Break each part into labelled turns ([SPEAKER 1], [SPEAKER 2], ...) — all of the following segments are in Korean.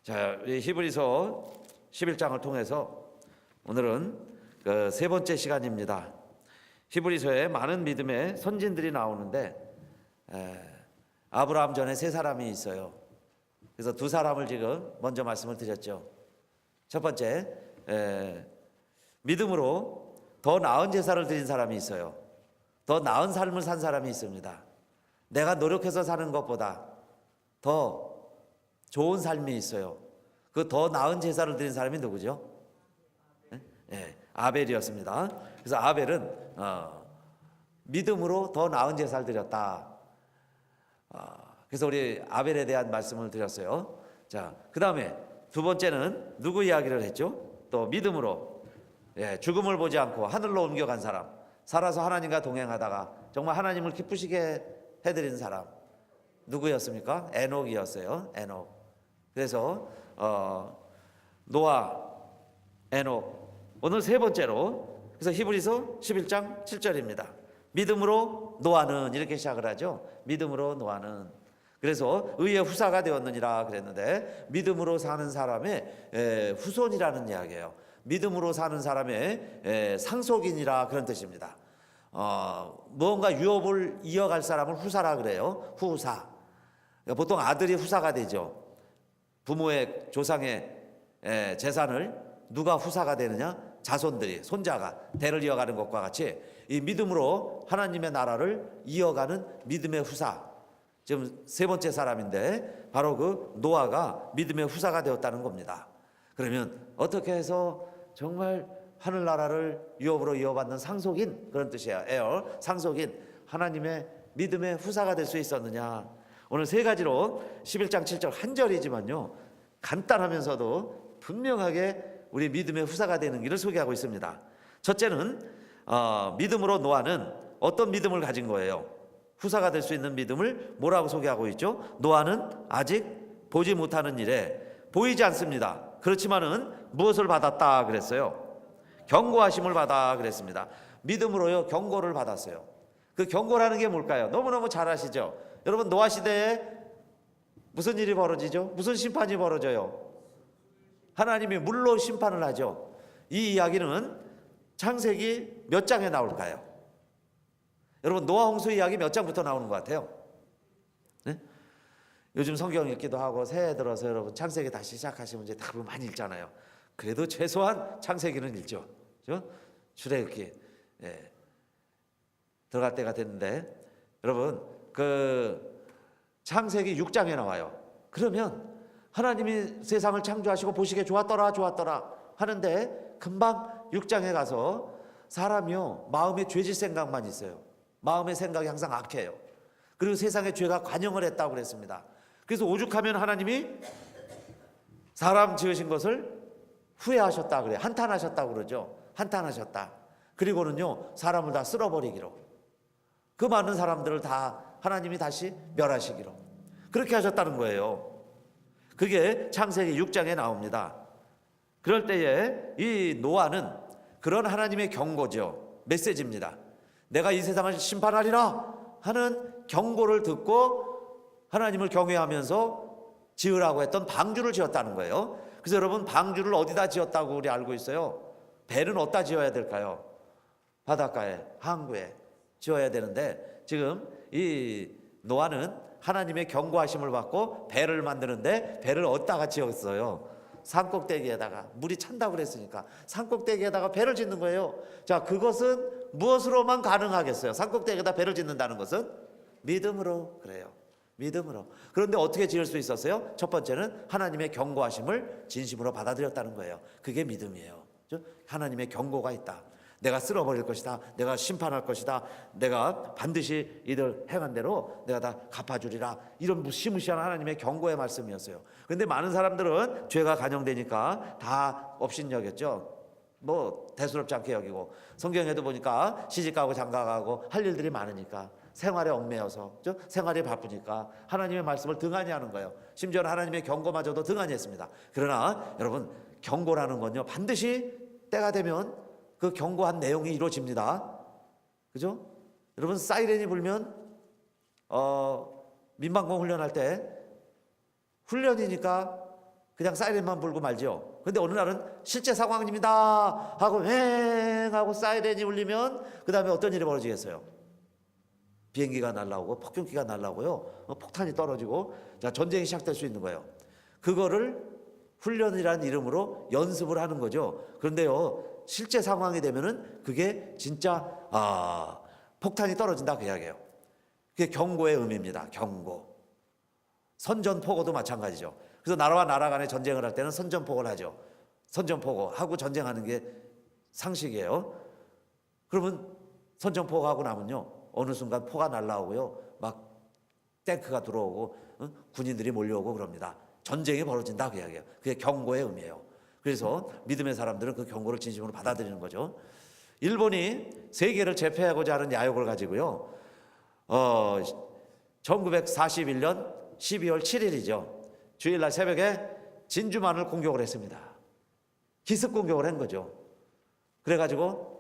[SPEAKER 1] 자, 우리 히브리서 11장을 통해서 오늘은 그 세 번째 시간입니다. 히브리서에 많은 믿음의 선진들이 나오는데 아브라함 전에 세 사람이 있어요. 그래서 두 사람을 지금 먼저 말씀을 드렸죠. 첫 번째, 믿음으로 더 나은 제사를 드린 사람이 있어요. 더 나은 삶을 산 사람이 있습니다. 내가 노력해서 사는 것보다 더 좋은 삶이 있어요. 그 더 나은 제사를 드린 사람이 누구죠? 아벨이었습니다. 그래서 아벨은 믿음으로 더 나은 제사를 드렸다. 그래서 우리 아벨에 대한 말씀을 드렸어요. 자, 그 다음에 두 번째는 누구 이야기를 했죠? 또 믿음으로 죽음을 보지 않고 하늘로 옮겨간 사람, 살아서 하나님과 동행하다가 정말 하나님을 기쁘시게 해드린 사람 누구였습니까? 에녹이었어요. 에녹. 그래서 노아, 에녹. 오늘 세 번째로, 그래서 히브리서 11장 7절입니다. 믿음으로 노아는, 이렇게 시작을 하죠. 믿음으로 노아는. 그래서 의의 후사가 되었느니라 그랬는데, 믿음으로 사는 사람의 후손이라는 이야기예요. 믿음으로 사는 사람의 상속인이라, 그런 뜻입니다. 무언가 유업을 이어갈 사람을 후사라 그래요. 후사. 그러니까 보통 아들이 후사가 되죠. 부모의 조상의 재산을 누가 후사가 되느냐? 자손들이, 손자가 대를 이어가는 것과 같이 이 믿음으로 하나님의 나라를 이어가는 믿음의 후사, 지금 세 번째 사람인데 바로 그 노아가 믿음의 후사가 되었다는 겁니다. 그러면 어떻게 해서 정말 하늘나라를 유업으로 이어받는 상속인, 그런 뜻이에요. 에어, 상속인, 하나님의 믿음의 후사가 될 수 있었느냐? 오늘 세 가지로 11장 7절 한 절이지만요, 간단하면서도 분명하게 우리 믿음의 후사가 되는 길을 소개하고 있습니다. 첫째는 믿음으로 노아는 어떤 믿음을 가진 거예요? 후사가 될 수 있는 믿음을 뭐라고 소개하고 있죠? 노아는 아직 보지 못하는 일에 보이지 않습니다. 그렇지만은 무엇을 받았다 그랬어요? 경고하심을 받아 그랬습니다. 믿음으로요, 경고를 받았어요. 그 경고라는 게 뭘까요? 너무너무 잘 아시죠? 여러분, 노아 시대에 무슨 일이 벌어지죠? 무슨 심판이 벌어져요? 하나님이 물로 심판을 하죠. 이 이야기는 창세기 몇 장에 나올까요? 여러분, 노아 홍수 이야기 몇 장부터 나오는 것 같아요? 네? 요즘 성경 읽기도 하고 새해 들어서 여러분 창세기 다시 시작하시면 이제 답을 많이 읽잖아요. 그래도 최소한 창세기는 읽죠. 그렇죠? 출애굽기 들어갈 때가 됐는데, 여러분 그 창세기 6장에 나와요. 그러면 하나님이 세상을 창조하시고 보시기에 좋았더라 하는데, 금방 6장에 가서 사람이요, 마음에 죄질 생각만 있어요. 마음의 생각이 항상 악해요. 그리고 세상에 죄가 관영을 했다고 그랬습니다. 그래서 오죽하면 하나님이 사람 지으신 것을 후회하셨다 그래요. 한탄하셨다고 그러죠. 한탄하셨다. 그리고는요, 사람을 다 쓸어버리기로, 그 많은 사람들을 다 하나님이 다시 멸하시기로 그렇게 하셨다는 거예요. 그게 창세기 6장에 나옵니다. 그럴 때에 이 노아는 그런 하나님의 경고죠. 메시지입니다. 내가 이 세상을 심판하리라 하는 경고를 듣고 하나님을 경외하면서 지으라고 했던 방주를 지었다는 거예요. 그래서 여러분, 방주를 어디다 지었다고 우리 알고 있어요? 배는 어디다 지어야 될까요? 바닷가에, 항구에 지어야 되는데, 지금 이 노아는 하나님의 경고하심을 받고 배를 만드는데, 배를 어디다가 지었어요? 산꼭대기에다가. 물이 찬다고 그랬으니까 산꼭대기에다가 배를 짓는 거예요. 자, 그것은 무엇으로만 가능하겠어요? 산꼭대기에다 배를 짓는다는 것은 믿음으로. 그래요, 믿음으로. 그런데 어떻게 지을 수 있었어요? 첫 번째는 하나님의 경고하심을 진심으로 받아들였다는 거예요. 그게 믿음이에요. 하나님의 경고가 있다. 내가 쓸어버릴 것이다. 내가 심판할 것이다. 내가 반드시 이들 행한 대로 내가 다 갚아주리라. 이런 무시무시한 하나님의 경고의 말씀이었어요. 그런데 많은 사람들은 죄가 간영되니까 다 업신여겼죠. 뭐 대수롭지 않게 여기고, 성경에도 보니까 시집가고 장가가고 할 일들이 많으니까, 생활에 얽매여서, 생활이 바쁘니까 하나님의 말씀을 등한히 하는 거예요. 심지어는 하나님의 경고마저도 등한히 했습니다. 그러나 여러분, 경고라는 건요, 반드시 때가 되면 그 경고한 내용이 이루어집니다. 그죠? 여러분, 사이렌이 불면 민방공 훈련할 때, 훈련이니까 그냥 사이렌만 불고 말죠. 근데 어느 날은 실제 상황입니다 하고 횡 하고 사이렌이 울리면 그 다음에 어떤 일이 벌어지겠어요? 비행기가 날라오고 폭격기가 날라오고요. 폭탄이 떨어지고 자, 전쟁이 시작될 수 있는 거예요. 그거를 훈련이라는 이름으로 연습을 하는 거죠. 그런데요, 실제 상황이 되면은 그게 진짜 폭탄이 떨어진다 그 이야기예요. 그게 경고의 의미입니다. 경고. 선전포고도 마찬가지죠. 그래서 나라와 나라 간에 전쟁을 할 때는 선전포고를 하죠. 선전포고 하고 전쟁하는 게 상식이에요. 그러면 선전포고 하고 나면요, 어느 순간 포가 날라오고요, 막 탱크가 들어오고 군인들이 몰려오고 그럽니다. 전쟁이 벌어진다 그 이야기예요. 그게 경고의 의미예요. 그래서 믿음의 사람들은 그 경고를 진심으로 받아들이는 거죠. 일본이 세계를 제패하고자 하는 야욕을 가지고요, 1941년 12월 7일이죠. 주일날 새벽에 진주만을 공격을 했습니다. 기습 공격을 한 거죠. 그래가지고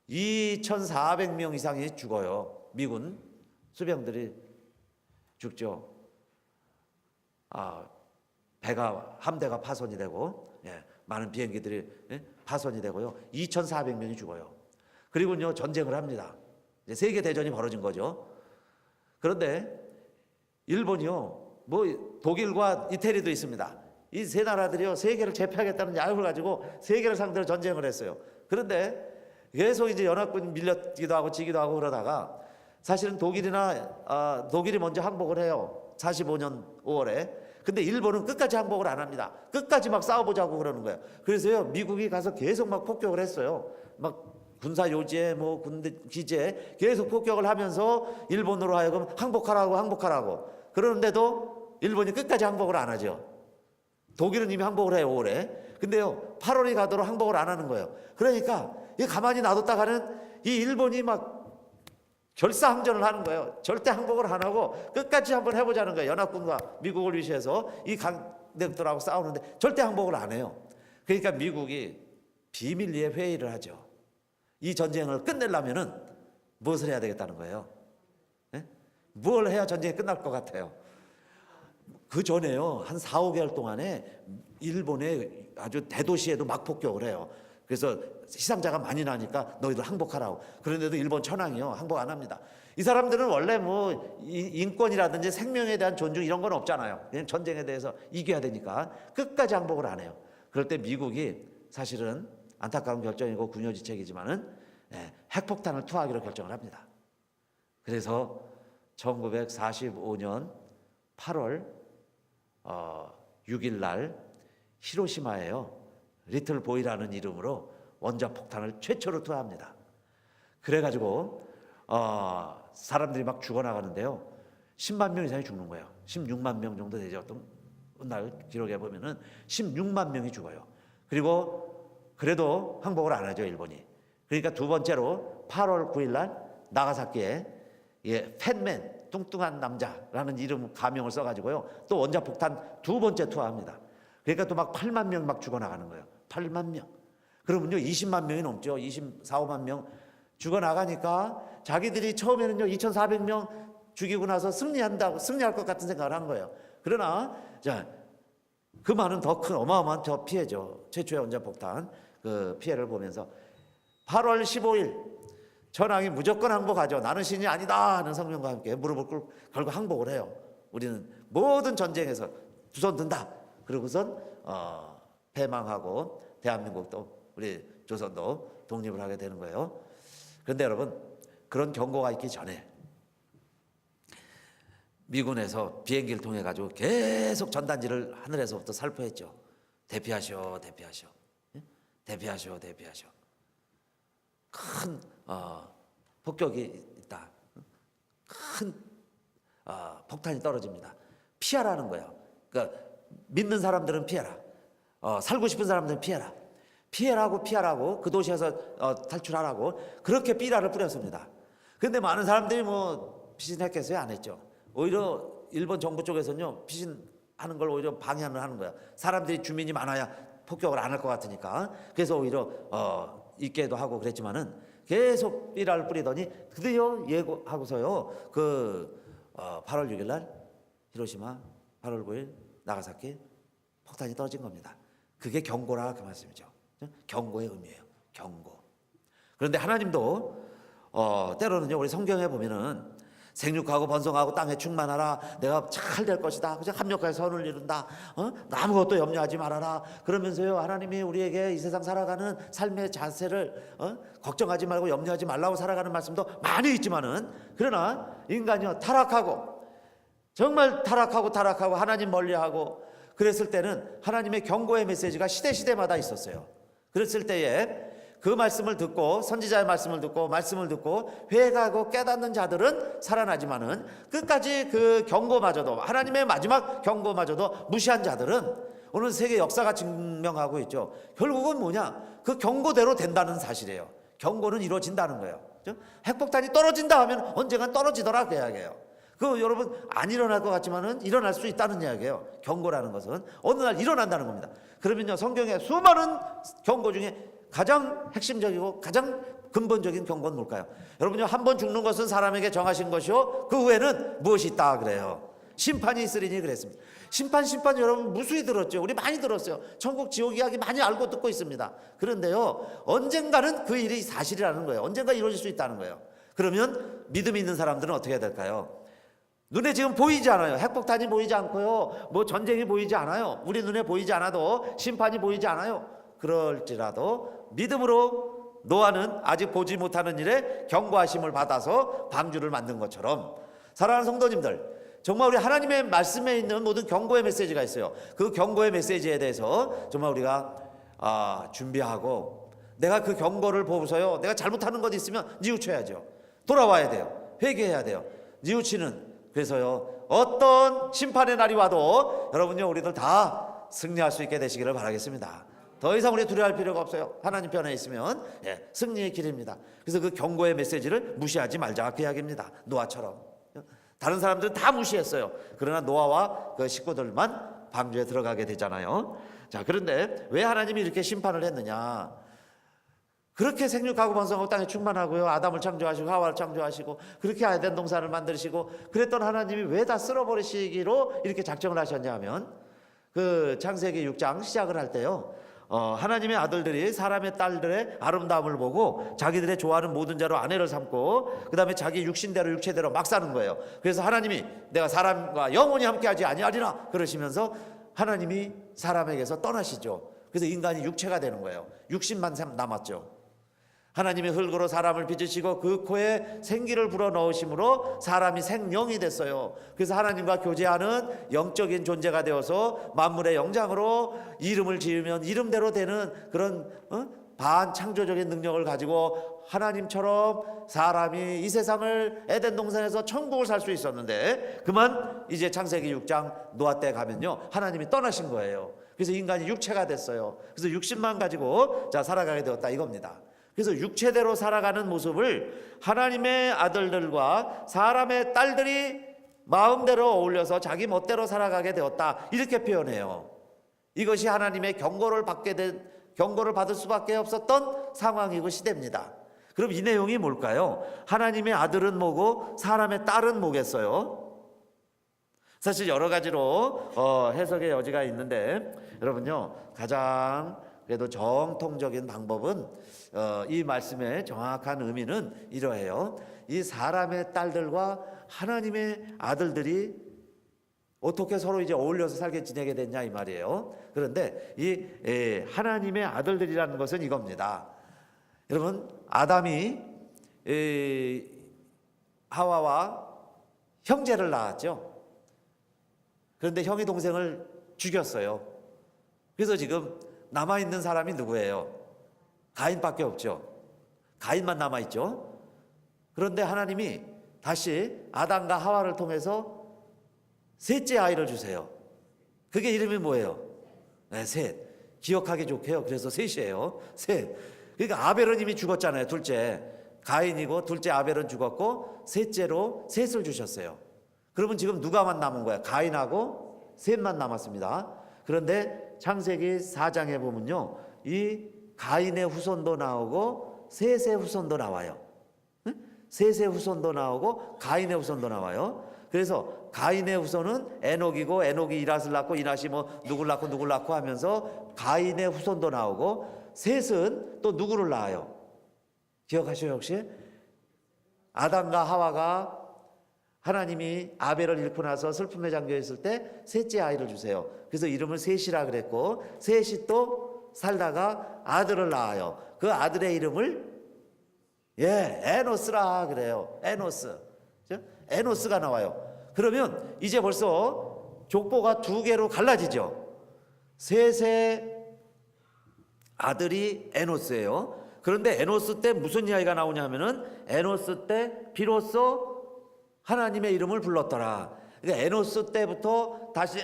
[SPEAKER 1] 2,400명 이상이 죽어요. 미군 수병들이 죽죠. 배가 함대가 파손이 되고, 많은 비행기들이 파손이 되고요. 2,400명이 죽어요. 그리고요, 전쟁을 합니다. 이제 세계 대전이 벌어진 거죠. 그런데 일본이요, 뭐 독일과 이태리도 있습니다. 이 세 나라들이요, 세계를 제패하겠다는 야욕을 가지고 세계를 상대로 전쟁을 했어요. 그런데 계속 이제 연합군 밀렸기도 하고 지기도 하고 그러다가 사실은 독일이 먼저 항복을 해요. 45년 5월에. 근데 일본은 끝까지 항복을 안 합니다. 끝까지 막 싸워보자고 그러는 거예요. 그래서요, 미국이 가서 계속 막 폭격을 했어요. 막 군사 요지에 뭐 군대 기지에 계속 폭격을 하면서 일본으로 하여금 항복하라고 그러는데도 일본이 끝까지 항복을 안 하죠. 독일은 이미 항복을 해요, 5월에. 근데요, 8월이 가도록 항복을 안 하는 거예요. 그러니까 이 가만히 놔뒀다가는 이 일본이 막 결사항전을 하는 거예요. 절대 항복을 안 하고 끝까지 한번 해보자는 거예요. 연합군과 미국을 위시해서 이 강대국들하고 싸우는데 절대 항복을 안 해요. 그러니까 미국이 비밀리에 회의를 하죠. 이 전쟁을 끝내려면은 무엇을 해야 되겠다는 거예요? 뭘 해야 전쟁이 끝날 것 같아요? 그 전에요, 한 4, 5개월 동안에 일본의 아주 대도시에도 막 폭격을 해요. 그래서 희생자가 많이 나니까 너희들 항복하라고. 그런데도 일본 천황이요, 항복 안 합니다. 이 사람들은 원래 뭐 인권이라든지 생명에 대한 존중 이런 건 없잖아요. 그냥 전쟁에 대해서 이겨야 되니까 끝까지 항복을 안 해요. 그럴 때 미국이 사실은 안타까운 결정이고 군요지책이지만은 핵폭탄을 투하하기로 결정을 합니다. 그래서 1945년 8월 6일 날 히로시마에요, 리틀 보이라는 이름으로 원자폭탄을 최초로 투하합니다. 그래가지고 사람들이 막 죽어나가는데요, 10만 명 이상이 죽는 거예요. 16만 명 정도 되죠. 어떤 날 기록해 보면은 16만 명이 죽어요. 그래도 항복을 안 하죠, 일본이. 그러니까 두 번째로 8월 9일 날 나가사키에 팻맨, 뚱뚱한 남자라는 이름 가명을 써가지고요, 또 원자폭탄 두 번째 투하합니다. 그러니까 또 막 8만 명 막 죽어나가는 거예요. 8만 명. 그러면요, 20만 명이 넘죠. 24, 5만 명 죽어나가니까 자기들이 처음에는요, 2,400명 죽이고 나서 승리할 것 같은 생각을 한 거예요. 그러나 그 많은 더 큰 어마어마한 저 피해죠. 최초의 원자폭탄 그 피해를 보면서 8월 15일 천황이 무조건 항복하죠. 나는 신이 아니다 하는 성명과 함께 무릎을 걸고 항복을 해요. 우리는 모든 전쟁에서 두 손 든다. 그러고선 패망하고 대한민국도 우리 조선도 독립을 하게 되는 거예요. 그런데 여러분, 그런 경고가 있기 전에 미군에서 비행기를 통해 가지고 계속 전단지를 하늘에서부터 살포했죠. 대피하시오. 큰 폭격이 있다. 큰 폭탄이 떨어집니다. 피하라는 거예요. 그러니까 믿는 사람들은 피해라. 살고 싶은 사람들은 피해라. 피하라고 그 도시에서 탈출하라고 그렇게 삐라를 뿌렸습니다. 그런데 많은 사람들이 뭐 피신했겠어요? 안 했죠. 오히려 일본 정부 쪽에서는요, 피신하는 걸 오히려 방해를 하는 거야. 사람들이 주민이 많아야 폭격을 안 할 것 같으니까. 그래서 오히려 있게도 하고 그랬지만은 계속 삐라를 뿌리더니 드디어 예고하고서요, 8월 6일 날 히로시마, 8월 9일 나가사키 폭탄이 떨어진 겁니다. 그게 경고라 그 말씀이죠. 경고의 의미예요. 경고. 그런데 하나님도 때로는요, 우리 성경에 보면은 생육하고 번성하고 땅에 충만하라, 내가 잘 될 것이다, 그저 합력하여 선을 이룬다, 아무것도 염려하지 말아라, 그러면서요 하나님이 우리에게 이 세상 살아가는 삶의 자세를 걱정하지 말고 염려하지 말라고 살아가는 말씀도 많이 있지만은, 그러나 인간이요 타락하고, 정말 타락하고 하나님 멀리하고 그랬을 때는 하나님의 경고의 메시지가 시대마다 있었어요. 그랬을 때에 그 말씀을 듣고, 선지자의 말씀을 듣고 회개하고 깨닫는 자들은 살아나지만은, 끝까지 그 경고마저도, 하나님의 마지막 경고마저도 무시한 자들은 오늘 세계 역사가 증명하고 있죠. 결국은 뭐냐, 그 경고대로 된다는 사실이에요. 경고는 이루어진다는 거예요. 핵폭탄이 떨어진다 하면 언젠간 떨어지더라 그 이야기예요. 그 여러분 안 일어날 것 같지만은 일어날 수 있다는 이야기예요. 경고라는 것은 어느 날 일어난다는 겁니다. 그러면요, 성경의 수많은 경고 중에 가장 핵심적이고 가장 근본적인 경고는 뭘까요? 여러분요, 한 번 죽는 것은 사람에게 정하신 것이요 그 후에는 무엇이 있다 그래요? 심판이 있으리니 그랬습니다. 심판 여러분 무수히 들었죠. 우리 많이 들었어요. 천국 지옥 이야기 많이 알고 듣고 있습니다. 그런데요, 언젠가는 그 일이 사실이라는 거예요. 언젠가 이루어질 수 있다는 거예요. 그러면 믿음이 있는 사람들은 어떻게 해야 될까요? 눈에 지금 보이지 않아요. 핵폭탄이 보이지 않고요, 뭐 전쟁이 보이지 않아요. 우리 눈에 보이지 않아도, 심판이 보이지 않아요. 그럴지라도 믿음으로 노아는 아직 보지 못하는 일에 경고하심을 받아서 방주를 만든 것처럼, 사랑하는 성도님들, 정말 우리 하나님의 말씀에 있는 모든 경고의 메시지가 있어요. 그 경고의 메시지에 대해서 정말 우리가 준비하고, 내가 그 경고를 보고서요, 내가 잘못하는 것 있으면 뉘우쳐야죠. 돌아와야 돼요. 회개해야 돼요. 뉘우치는, 그래서요 어떤 심판의 날이 와도 여러분요, 우리들 다 승리할 수 있게 되시기를 바라겠습니다. 더 이상 우리 두려워할 필요가 없어요. 하나님 편에 있으면 승리의 길입니다. 그래서 그 경고의 메시지를 무시하지 말자 그 이야기입니다. 노아처럼. 다른 사람들은 다 무시했어요. 그러나 노아와 그 식구들만 방주에 들어가게 되잖아요. 자, 그런데 왜 하나님이 이렇게 심판을 했느냐? 그렇게 생육하고 번성하고 땅에 충만하고요, 아담을 창조하시고 하와를 창조하시고 그렇게 에덴 동산을 만드시고 그랬던 하나님이 왜 다 쓸어버리시기로 이렇게 작정을 하셨냐 하면, 그 창세기 6장 시작을 할 때요, 하나님의 아들들이 사람의 딸들의 아름다움을 보고 자기들의 좋아하는 모든 자로 아내를 삼고 그 다음에 자기 육신대로 육체대로 막 사는 거예요. 그래서 하나님이 내가 사람과 영원히 함께하지 아니하리라 그러시면서 하나님이 사람에게서 떠나시죠. 그래서 인간이 육체가 되는 거예요. 육신만 남았죠. 하나님이 흙으로 사람을 빚으시고 그 코에 생기를 불어넣으심으로 사람이 생명이 됐어요. 그래서 하나님과 교제하는 영적인 존재가 되어서 만물의 영장으로 이름을 지으면 이름대로 되는 그런 반창조적인 능력을 가지고 하나님처럼 사람이 이 세상을 에덴 동산에서 천국을 살 수 있었는데, 그만 이제 창세기 6장 노아 때 가면요, 하나님이 떠나신 거예요. 그래서 인간이 육체가 됐어요. 그래서 육신만 가지고 살아가게 되었다 이겁니다. 그래서 육체대로 살아가는 모습을 하나님의 아들들과 사람의 딸들이 마음대로 어울려서 자기 멋대로 살아가게 되었다 이렇게 표현해요. 이것이 하나님의 경고를 받을 수밖에 없었던 상황이고 시대입니다. 그럼 이 내용이 뭘까요? 하나님의 아들은 뭐고 사람의 딸은 뭐겠어요? 사실 여러 가지로 해석의 여지가 있는데, 여러분요, 가장 그래도 정통적인 방법은 이 말씀의 정확한 의미는 이러해요. 이 사람의 딸들과 하나님의 아들들이 어떻게 서로 이제 어울려서 살게 지내게 됐냐 이 말이에요. 그런데 이 하나님의 아들들이라는 것은 이겁니다. 여러분, 아담이 하와와 형제를 낳았죠. 그런데 형이 동생을 죽였어요. 그래서 지금 남아있는 사람이 누구예요? 가인밖에 없죠. 가인만 남아있죠. 그런데 하나님이 다시 아담과 하와를 통해서 셋째 아이를 주세요. 그게 이름이 뭐예요? 네, 셋. 기억하기 좋게요. 그래서 셋이에요. 셋. 그러니까 아벨은 이미 죽었잖아요. 둘째 가인이고 둘째 아벨은 죽었고 셋째로 셋을 주셨어요. 그러면 지금 누가만 남은 거야? 가인하고 셋만 남았습니다. 그런데 창세기 4장에 보면요, 이 가인의 후손도 나오고 셋의 후손도 나와요. 셋의 후손도 나오고 가인의 후손도 나와요. 그래서 가인의 후손은 에녹이고 에녹이 이랏을 낳고 이랏이 뭐 누굴 낳고 누굴 낳고 하면서 가인의 후손도 나오고 셋은 또 누구를 낳아요? 기억하셔요 혹시? 아담과 하와가 하나님이 아벨을 잃고 나서 슬픔에 잠겨 있을 때 셋째 아이를 주세요. 그래서 이름을 셋이라 그랬고 셋이 또 살다가 아들을 낳아요. 그 아들의 이름을 에노스라 그래요. 에노스. 에노스가 나와요. 그러면 이제 벌써 족보가 두 개로 갈라지죠. 셋의 아들이 에노스예요. 그런데 에노스 때 무슨 이야기가 나오냐 하면은 에노스 때 비로소 하나님의 이름을 불렀더라. 그러니까 에노스 때부터 다시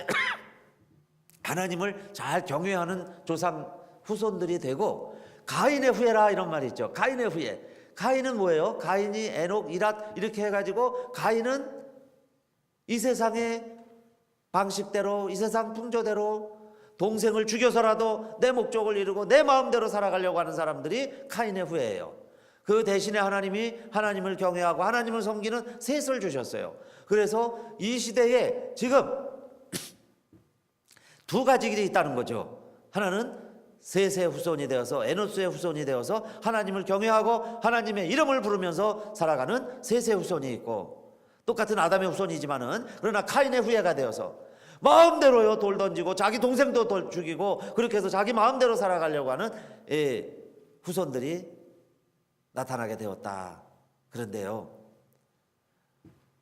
[SPEAKER 1] 하나님을 잘 경외하는 조상 후손들이 되고 가인의 후예라 이런 말이 있죠. 가인의 후예. 가인은 뭐예요? 가인이 에녹, 이랏 이렇게 해가지고 가인은 이 세상의 방식대로 이 세상 풍조대로 동생을 죽여서라도 내 목적을 이루고 내 마음대로 살아가려고 하는 사람들이 가인의 후예예요. 그 대신에 하나님이 하나님을 경외하고 하나님을 섬기는 셋을 주셨어요. 그래서 이 시대에 지금 두 가지 길이 있다는 거죠. 하나는 셋의 후손이 되어서 에노스의 후손이 되어서 하나님을 경외하고 하나님의 이름을 부르면서 살아가는 셋의 후손이 있고 똑같은 아담의 후손이지만은 그러나 카인의 후예가 되어서 마음대로요 돌 던지고 자기 동생도 돌 죽이고 그렇게 해서 자기 마음대로 살아가려고 하는 후손들이 나타나게 되었다. 그런데요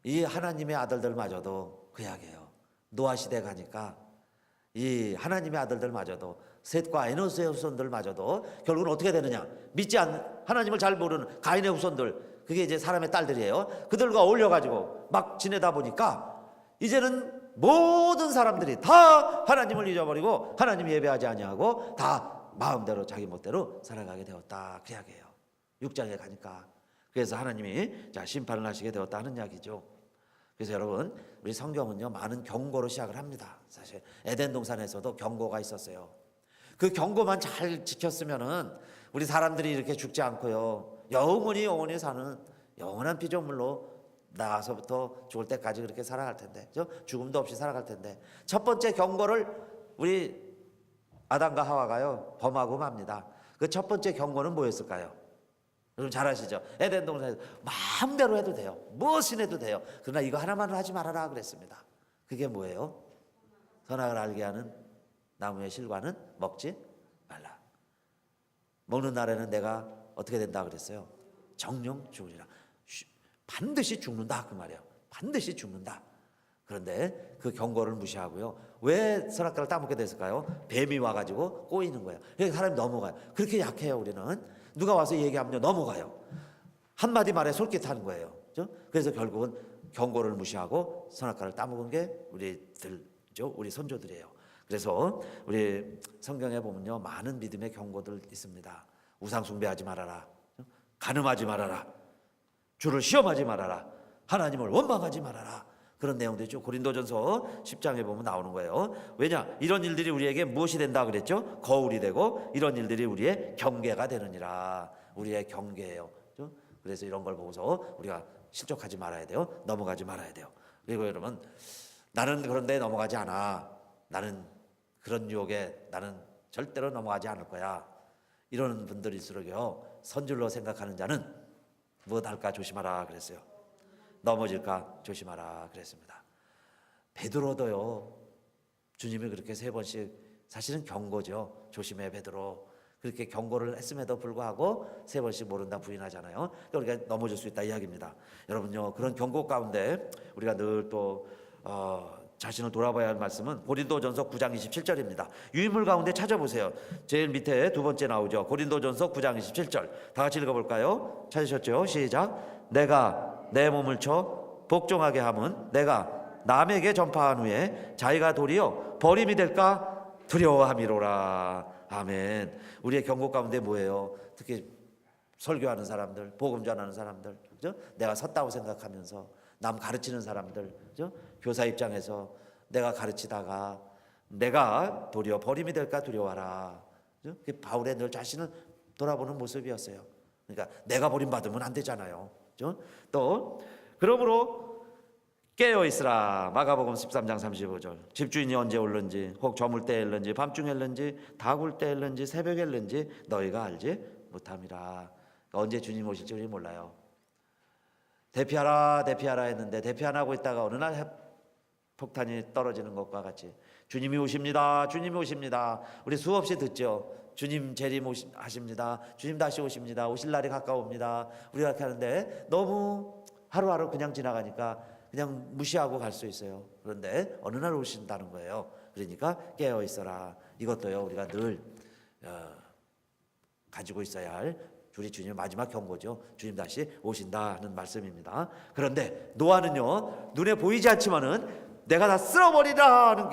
[SPEAKER 1] 이 하나님의 아들들마저도 그 이야기예요. 노아 시대 가니까 이 하나님의 아들들마저도 셋과 에노스의 후손들마저도 결국은 어떻게 되느냐? 믿지 않는 하나님을 잘 모르는 가인의 후손들 그게 이제 사람의 딸들이에요. 그들과 어울려가지고 막 지내다 보니까 이제는 모든 사람들이 다 하나님을 잊어버리고 하나님 예배하지 아니하고 다 마음대로 자기 멋대로 살아가게 되었다. 그 이야기예요. 6장에 가니까 그래서 하나님이 자 심판을 하시게 되었다 하는 이야기죠. 그래서 여러분 우리 성경은요 많은 경고로 시작을 합니다. 사실 에덴 동산에서도 경고가 있었어요. 그 경고만 잘 지켰으면은 우리 사람들이 이렇게 죽지 않고요 영원히 사는 영원한 피조물로 나가서부터 죽을 때까지 그렇게 살아갈 텐데 죽음도 없이 살아갈 텐데 첫 번째 경고를 우리 아담과 하와가요 범하고 맙니다. 그 첫 번째 경고는 뭐였을까요? 여러분 잘 아시죠? 에덴 동산에서 마음대로 해도 돼요. 무엇이나 해도 돼요. 그러나 이거 하나만 하지 말아라 그랬습니다. 그게 뭐예요? 선악을 알게 하는 나무의 실과는 먹지 말라. 먹는 날에는 내가 어떻게 된다 그랬어요? 정령 죽으리라. 반드시 죽는다 그 말이에요. 반드시 죽는다. 그런데 그 경고를 무시하고요. 왜 선악과를 따먹게 됐을까요? 뱀이 와가지고 꼬이는 거예요. 그러니까 사람이 넘어가요. 그렇게 약해요 우리는. 누가 와서 얘기하면 넘어가요. 한마디 말에 솔깃하는 거예요. 그렇죠? 그래서 결국은 경고를 무시하고 선악과를 따먹은 게 우리들죠. 우리 선조들이에요. 그래서 우리 성경에 보면요 많은 믿음의 경고들 있습니다. 우상 숭배하지 말아라. 간음하지 말아라. 주를 시험하지 말아라. 하나님을 원망하지 말아라. 그런 내용도 있죠. 고린도전서 10장에 보면 나오는 거예요. 왜냐? 이런 일들이 우리에게 무엇이 된다 그랬죠? 거울이 되고 이런 일들이 우리의 경계가 되느니라. 우리의 경계예요. 그렇죠? 그래서 이런 걸 보고서 우리가 실족하지 말아야 돼요. 넘어가지 말아야 돼요. 그리고 여러분 나는 그런데 넘어가지 않아. 나는 그런 유혹에 나는 절대로 넘어가지 않을 거야. 이러는 분들일수록요 선줄로 생각하는 자는 무엇할까 조심하라 그랬어요. 넘어질까 조심하라 그랬습니다. 베드로도요 주님이 그렇게 3번씩 사실은 경고죠. 조심해 베드로. 그렇게 경고를 했음에도 불구하고 3번씩 모른다 부인하잖아요. 그러니까 우리가 넘어질 수 있다 이야기입니다. 여러분요 그런 경고 가운데 우리가 늘 또 자신을 돌아봐야 할 말씀은 고린도전서 9장 27절입니다. 유인물 가운데 찾아보세요. 제일 밑에 두 번째 나오죠. 고린도전서 9장 27절. 다 같이 읽어볼까요? 찾으셨죠? 시작. 내가 내 몸을 쳐 복종하게 함은 내가 남에게 전파한 후에 자기가 도리어 버림이 될까 두려워함이로라. 아멘. 우리의 경고 가운데 뭐예요? 특히 설교하는 사람들, 복음 전하는 사람들, 그죠? 내가 섰다고 생각하면서 남 가르치는 사람들, 그죠? 교사 입장에서 내가 가르치다가 내가 도리어 버림이 될까 두려워하라. 그죠? 바울의 늘 자신을 돌아보는 모습이었어요. 그러니까 내가 버림받으면 안 되잖아요. 그죠? 또 그러므로 깨어 있으라. 마가복음 13장 35절. 집주인이 언제 올는지, 혹 저물 때에 일는지, 밤중에 일는지, 다굴 때에 일는지, 새벽에 일는지 너희가 알지 못함이라. 언제 주님 오실지 우리 몰라요. 대피하라 대피하라 했는데 대피 안 하고 있다가 어느 날 폭탄이 떨어지는 것과 같이 주님이 오십니다. 주님이 오십니다. 우리 수없이 듣죠. 주님 재림하십니다. 주님 다시 오십니다. 오실 날이 가까웁니다. 우리가 이렇게 하는데 너무 하루하루 그냥 지나가니까 그냥 무시하고 갈 수 있어요. 그런데 어느 날 오신다는 거예요. 그러니까 깨어 있어라. 이것도요 우리가 늘 가지고 있어야 할 우리 주님의 마지막 경고죠. 주님 다시 오신다는 말씀입니다. 그런데 노아는요 눈에 보이지 않지만은 내가 다 쓸어버리라는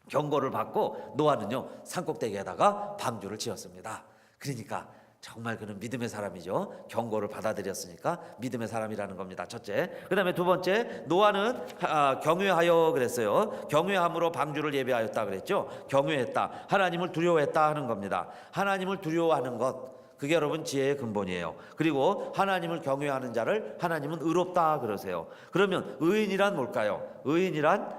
[SPEAKER 1] 경고를 받고 노아는요 산꼭대기에다가 방주를 지었습니다. 그러니까 정말 그는 믿음의 사람이죠. 경고를 받아들였으니까 믿음의 사람이라는 겁니다. 첫째. 그 다음에 두 번째, 노아는 경외하여 그랬어요. 경외함으로 방주를 예배하였다 그랬죠. 경외했다. 하나님을 두려워했다 하는 겁니다. 하나님을 두려워하는 것, 그게 여러분 지혜의 근본이에요. 그리고 하나님을 경외하는 자를 하나님은 의롭다 그러세요. 그러면 의인이란 뭘까요? 의인이란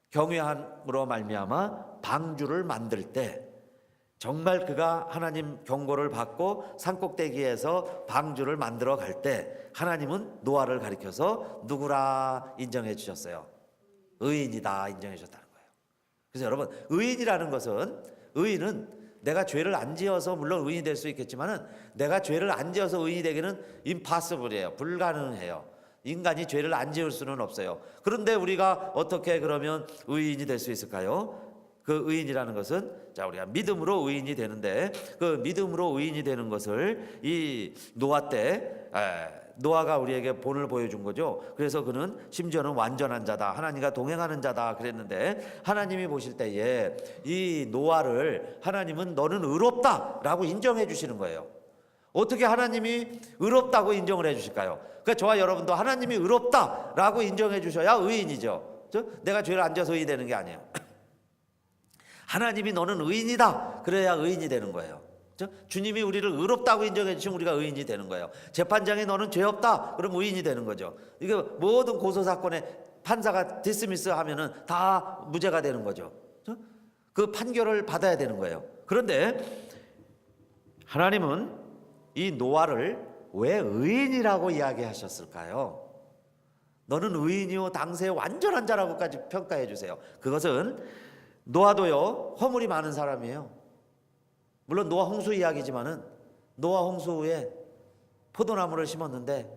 [SPEAKER 1] 경외함으로 말미암아 방주를 만들 때 정말 그가 하나님 경고를 받고 산꼭대기에서 방주를 만들어 갈 때 하나님은 노아를 가리켜서 누구라 인정해 주셨어요. 의인이다 인정해 주셨다는 거예요. 그래서 여러분 의인이라는 것은, 의인은 내가 죄를 안 지어서 물론 의인이 될 수 있겠지만은 내가 죄를 안 지어서 의인이 되기는 impossible이에요. 불가능해요. 인간이 죄를 안 지을 수는 없어요. 그런데 우리가 어떻게 그러면 의인이 될 수 있을까요? 그 의인이라는 것은 자 우리가 믿음으로 의인이 되는데 그 믿음으로 의인이 되는 것을 이 노아 때 노아가 우리에게 본을 보여준 거죠. 그래서 그는 심지어는 완전한 자다, 하나님과 동행하는 자다 그랬는데 하나님이 보실 때에 이 노아를 하나님은 너는 의롭다라고 인정해 주시는 거예요. 어떻게 하나님이 의롭다고 인정을 해 주실까요? 그러니까 저와 여러분도 하나님이 의롭다라고 인정해 주셔야 의인이죠. 내가 죄를 안 져서 의인이 되는 게 아니에요. 하나님이 너는 의인이다 그래야 의인이 되는 거예요. 주님이 우리를 의롭다고 인정해 주시면 우리가 의인이 되는 거예요. 재판장에 너는 죄 없다 그럼 의인이 되는 거죠. 이게 모든 고소 사건에 판사가 디스미스 하면은 다 무죄가 되는 거죠. 그 판결을 받아야 되는 거예요. 그런데 하나님은 이 노아를 왜 의인이라고 이야기하셨을까요? 너는 의인이요 당세의 완전한 자라고까지 평가해 주세요. 그것은 노아도요 허물이 많은 사람이에요. 물론 노아 홍수 이야기지만은 노아 홍수 후에 포도나무를 심었는데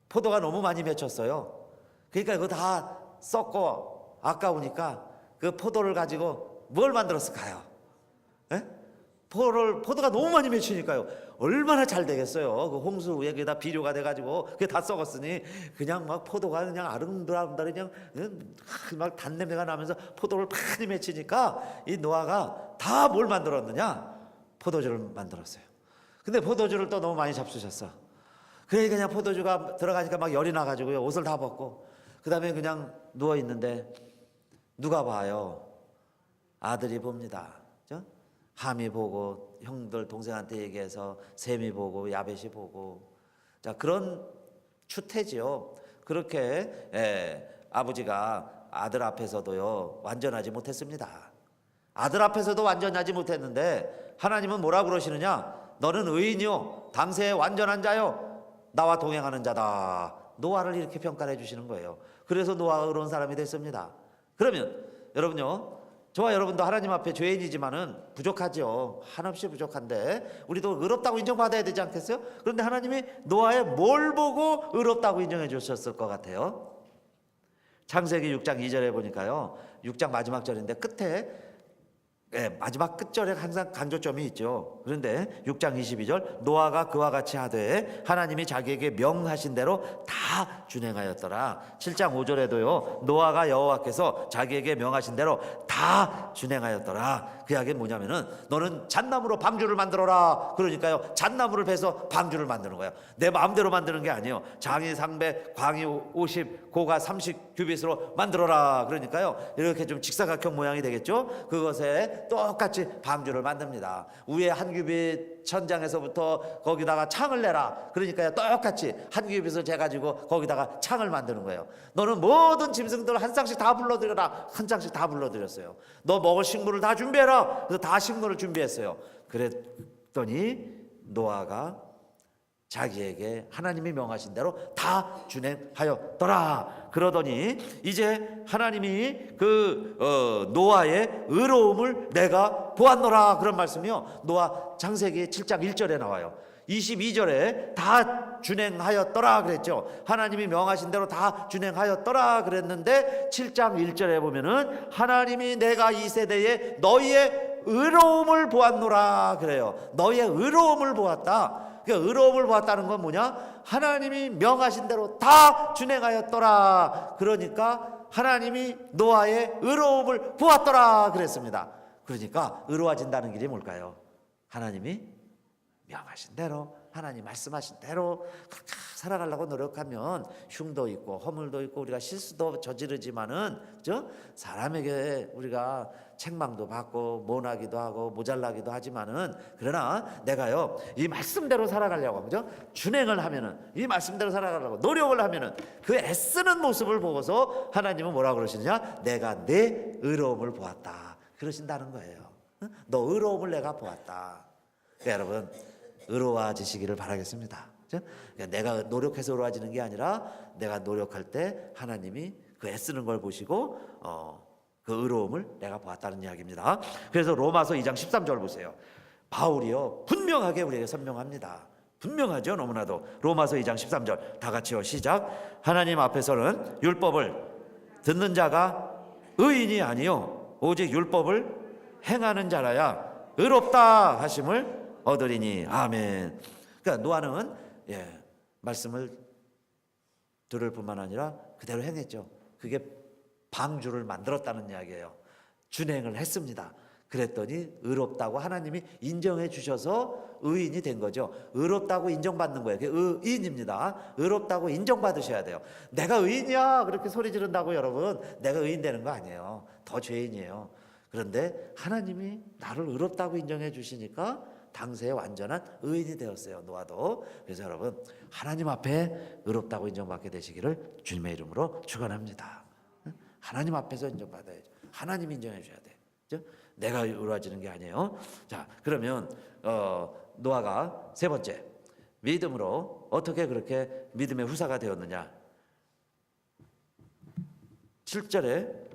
[SPEAKER 1] 포도가 너무 많이 맺혔어요. 그러니까 이거 다 썩고 아까우니까 그 포도를 가지고 뭘 만들었을까요? 에? 포도가 너무 많이 맺히니까요. 얼마나 잘 되겠어요. 그 홍수 후에 그게 다 비료가 돼가지고 그게 다 썩었으니 그냥 막 포도가 그냥 아름다리 그냥 막 단냄새가 나면서 포도를 많이 맺히니까 이 노아가 다 뭘 만들었느냐? 포도주를 만들었어요. 근데 포도주를 또 너무 많이 잡수셨어. 그러니까 그냥 포도주가 들어가니까 막 열이 나가지고요. 옷을 다 벗고 그 다음에 그냥 누워 있는데 누가 봐요? 아들이 봅니다. 함이 보고 형들 동생한테 얘기해서 셈이 보고 야벳이 보고 자 그런 추태지요. 그렇게 아버지가 아들 앞에서도요 완전하지 못했습니다. 아들 앞에서도 완전하지 못했는데 하나님은 뭐라 그러시느냐? 너는 의인이요 당세의 완전한 자요 나와 동행하는 자다. 노아를 이렇게 평가해 주시는 거예요. 그래서 노아가 의로운 사람이 됐습니다. 그러면 여러분요 저와 여러분도 하나님 앞에 죄인이지만은 부족하죠. 한없이 부족한데 우리도 의롭다고 인정받아야 되지 않겠어요? 그런데 하나님이 노아의 뭘 보고 의롭다고 인정해 주셨을 것 같아요? 창세기 6장 2절에 보니까요 6장 마지막 절인데 끝에 마지막 끝절에 항상 강조점이 있죠. 그런데 6장 22절 노아가 그와 같이 하되 하나님이 자기에게 명하신 대로 다 준행하였더라. 7장 5절에도요 노아가 여호와께서 자기에게 명하신 대로 다 준행하였더라. 그 이야기는 뭐냐면은 너는 잣나무로 방주를 만들어라. 그러니까요 잣나무를 베서 방주를 만드는 거예요. 내 마음대로 만드는 게 아니에요. 장이 300 광이 50 고가 30 규빗으로 만들어라. 그러니까요 이렇게 좀 직사각형 모양이 되겠죠. 그것에 때 똑같이 방주를 만듭니다. 위에 한 규빗 천장에서부터 거기다가 창을 내라. 그러니까 똑같이 한 규빗을 재가지고 거기다가 창을 만드는 거예요. 너는 모든 짐승들 한 쌍씩 다 불러들여라. 한 쌍씩 다 불러들였어요. 너 먹을 식물을 다 준비해라. 그래서 다 식물을 준비했어요. 그랬더니 노아가 자기에게 하나님이 명하신 대로 다 준행하였더라. 그러더니 이제 하나님이 노아의 의로움을 내가 보았노라. 그런 말씀이요, 노아 창세기 7장 1절에 나와요. 22절에 다 준행하였더라 그랬죠. 하나님이 명하신 대로 다 준행하였더라 그랬는데 7장 1절에 보면은 하나님이 내가 이 세대에 너희의 의로움을 보았노라 그래요. 너희의 의로움을 보았다. 그러니까 의로움을 보았다는 건 뭐냐? 하나님이 명하신 대로 다 준행하였더라. 그러니까 하나님이 노아의 의로움을 보았더라 그랬습니다. 그러니까 의로워진다는 길이 뭘까요? 하나님이 명하신 대로, 하나님 말씀하신 대로 살아가려고 노력하면 흉도 있고 허물도 있고 우리가 실수도 저지르지만은, 그죠? 사람에게 우리가 책망도 받고 모나기도 하고 모자라기도 하지만은, 그러나 내가요 이 말씀대로 살아가려고, 그죠? 준행을 하면은, 이 말씀대로 살아가려고 노력을 하면은 그 애쓰는 모습을 보고서 하나님은 뭐라고 그러시느냐? 내가 내 의로움을 보았다 그러신다는 거예요. 너 의로움을 내가 보았다. 그러니까 여러분, 의로워지시기를 바라겠습니다. 그러니까 내가 노력해서 의로워지는 게 아니라 내가 노력할 때 하나님이 그 애쓰는 걸 보시고 그 의로움을 내가 보았다는 이야기입니다. 그래서 로마서 2장 13절 보세요. 바울이요 분명하게 우리에게 설명합니다. 분명하죠, 너무나도. 로마서 2장 13절 다 같이요, 시작. 하나님 앞에서는 율법을 듣는 자가 의인이 아니요 오직 율법을 행하는 자라야 의롭다 하심을 얻으리니. 아멘. 그러니까 노아는 말씀을 들을 뿐만 아니라 그대로 행했죠. 그게 방주를 만들었다는 이야기예요. 준행을 했습니다. 그랬더니 의롭다고 하나님이 인정해 주셔서 의인이 된 거죠. 의롭다고 인정받는 거예요. 그게 의인입니다. 의롭다고 인정받으셔야 돼요. 내가 의인이야 그렇게 소리 지른다고 여러분 내가 의인 되는 거 아니에요. 더 죄인이에요. 그런데 하나님이 나를 의롭다고 인정해 주시니까 당시에 완전한 의인이 되었어요, 노아도. 그래서 여러분, 하나님 앞에 의롭다고 인정받게 되시기를 주님의 이름으로 축원합니다. 하나님 앞에서 인정받아야죠. 하나님이 인정해 줘야 돼. 내가 의로워지는 게 아니에요. 자, 그러면 노아가 세 번째, 믿음으로 어떻게 그렇게 믿음의 후사가 되었느냐? 7절에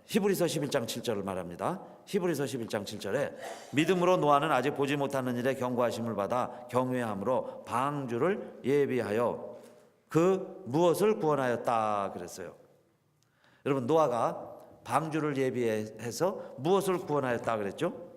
[SPEAKER 1] 히브리서 11장 7절을 말합니다. 히브리서 11장 7절에 믿음으로 노아는 아직 보지 못하는 일에 경고하심을 받아 경외함으로 방주를 예비하여 그 무엇을 구원하였다 그랬어요. 여러분, 노아가 방주를 예비해서 무엇을 구원하였다 그랬죠?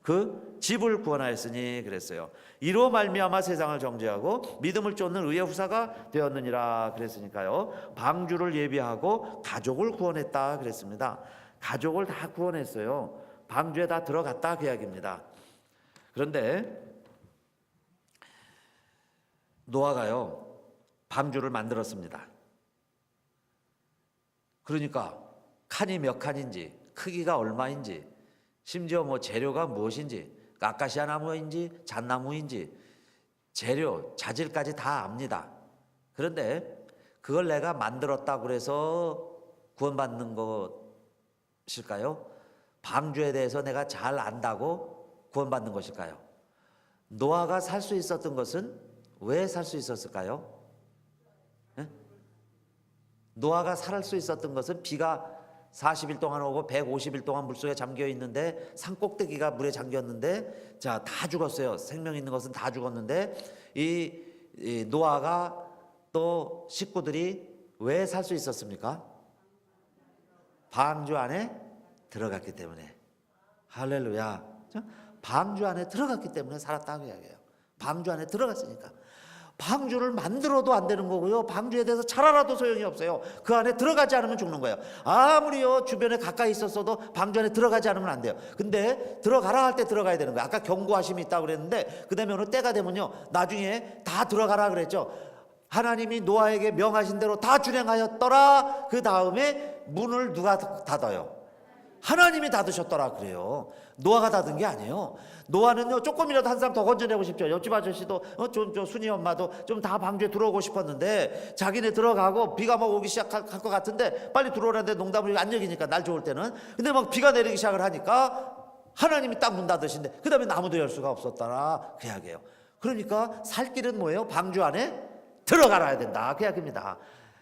[SPEAKER 1] 그 집을 구원하였으니 그랬어요. 이로 말미암아 세상을 정죄하고 믿음을 쫓는 의의 후사가 되었느니라 그랬으니까요. 방주를 예비하고 가족을 구원했다 그랬습니다. 가족을 다 구원했어요. 방주에 다 들어갔다 그 이야기입니다. 그런데 노아가요 방주를 만들었습니다. 그러니까 칸이 몇 칸인지, 크기가 얼마인지, 심지어 뭐 재료가 무엇인지, 아카시아 나무인지 잣나무인지 재료, 자질까지 다 압니다. 그런데 그걸 내가 만들었다고 그래서 구원받는 것일까요? 방주에 대해서 내가 잘 안다고 구원받는 것일까요? 노아가 살 수 있었던 것은 왜 살 수 있었을까요? 노아가 살 수 있었던 것은 비가 40일 동안 오고 150일 동안 물속에 잠겨 있는데, 산 꼭대기가 물에 잠겼는데, 자, 다 죽었어요. 생명 있는 것은 다 죽었는데, 이 노아가 또 식구들이 왜 살 수 있었습니까? 방주 안에 들어갔기 때문에. 할렐루야. 방주 안에 들어갔기 때문에 살았다고 이야기해요. 방주 안에 들어갔으니까. 방주를 만들어도 안 되는 거고요. 방주에 대해서 잘 알아도 소용이 없어요. 그 안에 들어가지 않으면 죽는 거예요. 아무리요 주변에 가까이 있었어도 방주 안에 들어가지 않으면 안 돼요. 근데 들어가라 할 때 들어가야 되는 거예요. 아까 경고하심이 있다고 그랬는데, 그 다음에 어느 때가 되면요 나중에 다 들어가라 그랬죠. 하나님이 노아에게 명하신 대로 다 준행하였더라. 그 다음에 문을 누가 닫아요? 하나님이 닫으셨더라 그래요. 노아가 닫은 게 아니에요. 노아는요 조금이라도 한 사람 더 건져내고 싶죠. 옆집 아저씨도 저 순이 엄마도 좀 다 방주에 들어오고 싶었는데 자기네 들어가고 비가 막 오기 시작할 것 같은데 빨리 들어오라는데 농담을 안 여기니까 날 좋을 때는. 근데 막 비가 내리기 시작을 하니까 하나님이 딱 문 닫으신데 그 다음에 아무도 열 수가 없었더라 그 이야기예요. 그러니까 살 길은 뭐예요? 방주 안에 들어가야 된다 그 이야기입니다.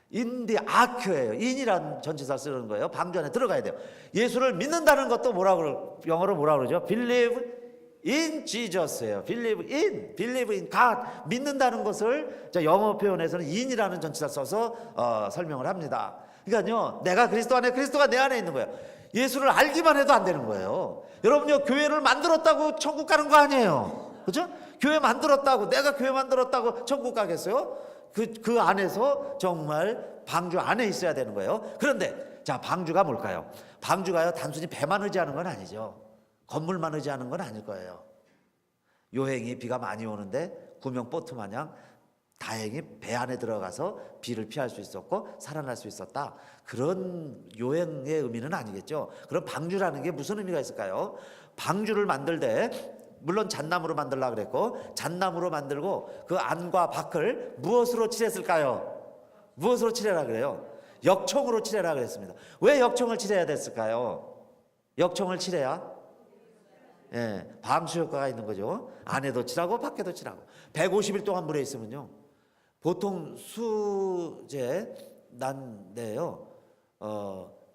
[SPEAKER 1] 인디 아큐예요. 인이라는 전치사 쓰는 거예요. 방주 안에 들어가야 돼요. 예수를 믿는다는 것도 영어로 뭐라 그러죠? Believe in Jesus예요. Believe in God. 믿는다는 것을 영어 표현에서는 in이라는 전치사 써서 설명을 합니다. 그러니까요, 내가 그리스도 안에, 그리스도가 내 안에 있는 거예요. 예수를 알기만 해도 안 되는 거예요. 여러분요, 교회를 만들었다고 천국 가는 거 아니에요. 그죠? 교회 만들었다고, 내가 교회 만들었다고 천국 가겠어요? 그 안에서 정말 방주 안에 있어야 되는 거예요. 그런데 자, 방주가 뭘까요? 방주가요 단순히 배만 의지하는 건 아니죠. 건물만 의지하는 건 아닐 거예요. 요행이 비가 많이 오는데 구명 보트 마냥 다행히 배 안에 들어가서 비를 피할 수 있었고 살아날 수 있었다. 그런 요행의 의미는 아니겠죠. 그럼 방주라는 게 무슨 의미가 있을까요? 방주를 만들 때 물론 잣나무로 만들려고 그랬고 잣나무로 만들고 그 안과 밖을 무엇으로 칠했을까요? 무엇으로 칠해라 그래요? 역청으로 칠해라 그랬습니다. 왜 역청을 칠해야 됐을까요? 역청을 칠해야 방수 효과가 있는 거죠. 안에도 칠하고 밖에도 칠하고. 150일 동안 물에 있으면요 보통 수제 난데요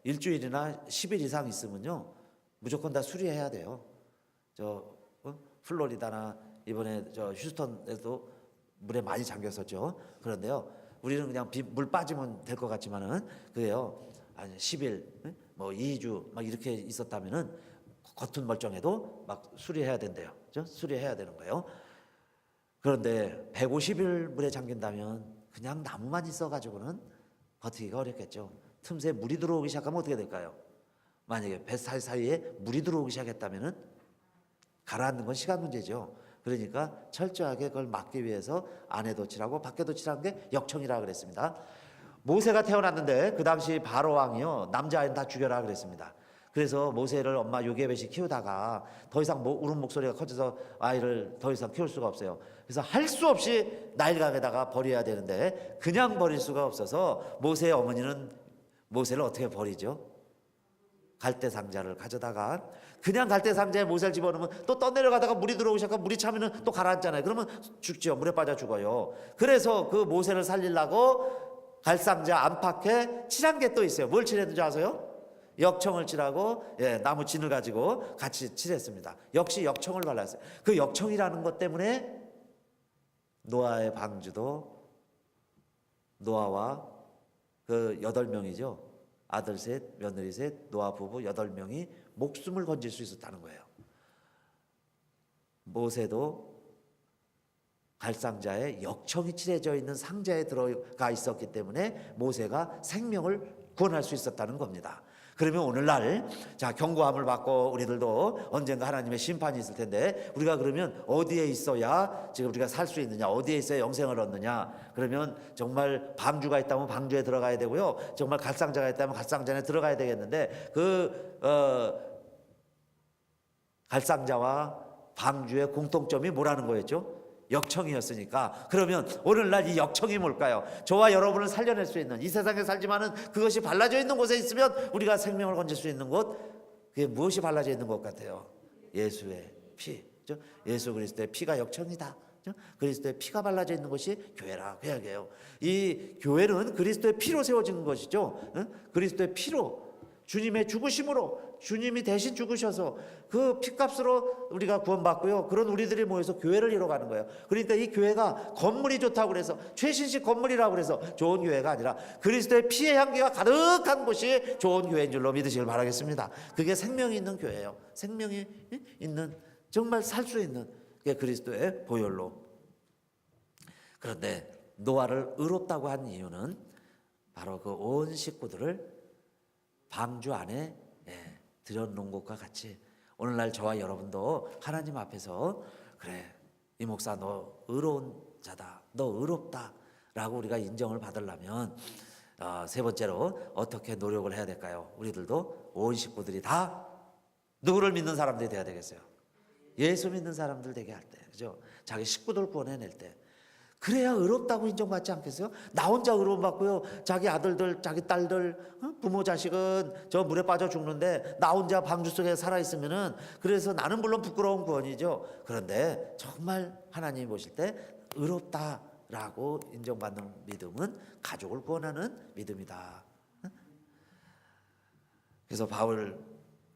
[SPEAKER 1] 일주일이나 10일 이상 있으면요 무조건 다 수리해야 돼요. 플로리다나 이번에 휴스턴에도 물에 많이 잠겼었죠. 그런데요, 우리는 그냥 물 빠지면 될 것 같지만은 그게요, 아니 10일, 뭐 2주 막 이렇게 있었다면은 겉은 멀쩡해도 막 수리해야 된대요. 그죠? 수리해야 되는 거예요. 그런데 150일 물에 잠긴다면 그냥 나무만 있어가지고는 버티기가 어렵겠죠. 틈새 물이 들어오기 시작하면 어떻게 될까요? 만약에 배 사이사이에 물이 들어오기 시작했다면은 가라앉는 건 시간 문제죠. 그러니까 철저하게 그걸 막기 위해서 안에도 칠하고 밖에도 칠한 게 역청이라 그랬습니다. 모세가 태어났는데 그 당시 바로 왕이요 남자아이는 다 죽여라 그랬습니다. 그래서 모세를 엄마 요게벳이 키우다가 더 이상 울음 목소리가 커져서 아이를 더 이상 키울 수가 없어요. 그래서 할 수 없이 나일강에다가 버려야 되는데 그냥 버릴 수가 없어서 모세의 어머니는 모세를 어떻게 버리죠? 갈대 상자를 가져다가 그냥 갈대 상자에 모세를 집어넣으면 또 떠내려가다가 물이 들어오기 시작하면 물이 차면은 또 가라앉잖아요. 그러면 죽죠. 물에 빠져 죽어요. 그래서 그 모세를 살리려고 갈상자 안팎에 칠한 게 또 있어요. 뭘 칠했는지 아세요? 역청을 칠하고 나무 진을 가지고 같이 칠했습니다. 역시 역청을 발랐어요. 그 역청이라는 것 때문에 노아의 방주도 노아와 그 8명이죠. 아들 셋, 며느리 셋, 노아 부부 8명이 목숨을 건질 수 있었다는 거예요. 모세도 갈상자에 역청이 칠해져 있는 상자에 들어가 있었기 때문에 모세가 생명을 구원할 수 있었다는 겁니다. 그러면 오늘날 자 경고함을 받고 우리들도 언젠가 하나님의 심판이 있을 텐데 우리가 그러면 어디에 있어야 지금 우리가 살 수 있느냐, 어디에 있어야 영생을 얻느냐? 그러면 정말 방주가 있다면 방주에 들어가야 되고요, 정말 갈상자가 있다면 갈상자 안에 들어가야 되겠는데 갈상자와 방주의 공통점이 뭐라는 거였죠? 역청이었으니까. 그러면 오늘날 이 역청이 뭘까요? 저와 여러분을 살려낼 수 있는, 이 세상에 살지만은 그것이 발라져 있는 곳에 있으면 우리가 생명을 건질 수 있는 곳, 그게 무엇이 발라져 있는 것 같아요? 예수의 피. 그렇죠? 예수 그리스도의 피가 역청이다. 그렇죠? 그리스도의 피가 발라져 있는 것이 교회라 그 이야기예요. 이 교회는 그리스도의 피로 세워진 것이죠. 그리스도의 피로, 주님의 죽으심으로, 주님이 대신 죽으셔서 그 피값으로 우리가 구원받고요, 그런 우리들이 모여서 교회를 이뤄가는 거예요. 그러니까 이 교회가 건물이 좋다고 그래서 최신식 건물이라고 그래서 좋은 교회가 아니라 그리스도의 피의 향기가 가득한 곳이 좋은 교회인 줄로 믿으시길 바라겠습니다. 그게 생명이 있는 교회예요. 생명이 있는, 정말 살 수 있는 게 그리스도의 보혈로. 그런데 노아를 의롭다고 한 이유는 바로 그 온 식구들을 방주 안에 들여놓은 것과 같이 오늘날 저와 여러분도 하나님 앞에서 그래, 이 목사 너 의로운 자다, 너 의롭다 라고 우리가 인정을 받으려면 세 번째로 어떻게 노력을 해야 될까요? 우리들도 온 식구들이 다 누구를 믿는 사람들이 돼야 되겠어요? 예수 믿는 사람들 되게 할 때, 그죠? 자기 식구들 구원해낼 때. 그래야 의롭다고 인정받지 않겠어요? 나 혼자 의로움 받고요. 자기 아들들, 자기 딸들, 부모 자식은 저 물에 빠져 죽는데 나 혼자 방주 속에 살아 있으면은, 그래서 나는 물론 부끄러운 구원이죠. 그런데 정말 하나님이 보실 때 의롭다라고 인정받는 믿음은 가족을 구원하는 믿음이다. 그래서 바울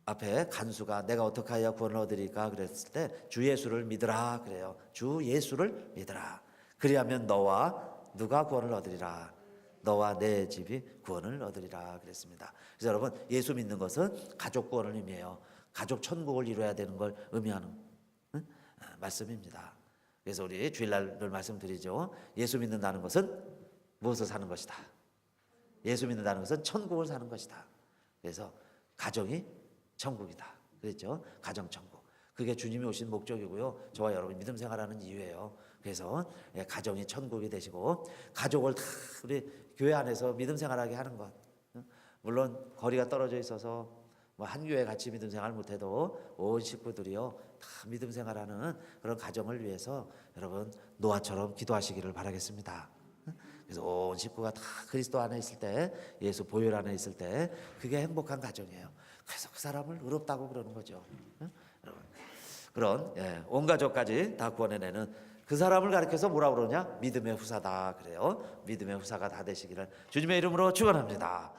[SPEAKER 1] 앞에 간수가 내가 어떻게 하여 구원을 얻으리까 그랬을 때 주 예수를 믿으라 그래요. 주 예수를 믿으라. 그리하면 너와 누가 구원을 얻으리라. 너와 내 집이 구원을 얻으리라 그랬습니다. 그래서 여러분, 예수 믿는 것은 가족 구원을 의미해요. 가족 천국을 이루어야 되는 걸 의미하는 말씀입니다. 그래서 우리 주일날 늘 말씀드리죠. 예수 믿는다는 것은 무엇을 사는 것이다. 예수 믿는다는 것은 천국을 사는 것이다. 그래서 가정이 천국이다. 그랬죠? 가정 천국. 그게 주님이 오신 목적이고요. 저와 여러분 믿음 생활하는 이유예요. 그래서 가정이 천국이 되시고 가족을 다 우리 교회 안에서 믿음 생활하게 하는 것. 물론 거리가 떨어져 있어서 뭐 한 교회 같이 믿음 생활 못해도 온 식구들이요 다 믿음 생활하는 그런 가정을 위해서 여러분 노아처럼 기도하시기를 바라겠습니다. 그래서 온 식구가 다 그리스도 안에 있을 때, 예수 보혈 안에 있을 때 그게 행복한 가정이에요. 그래서 그 사람을 의롭다고 그러는 거죠. 그런 온 가족까지 다 구원해내는 그 사람을 가리켜서 뭐라 그러냐? 믿음의 후사다 그래요. 믿음의 후사가 다 되시기를 주님의 이름으로 축원합니다.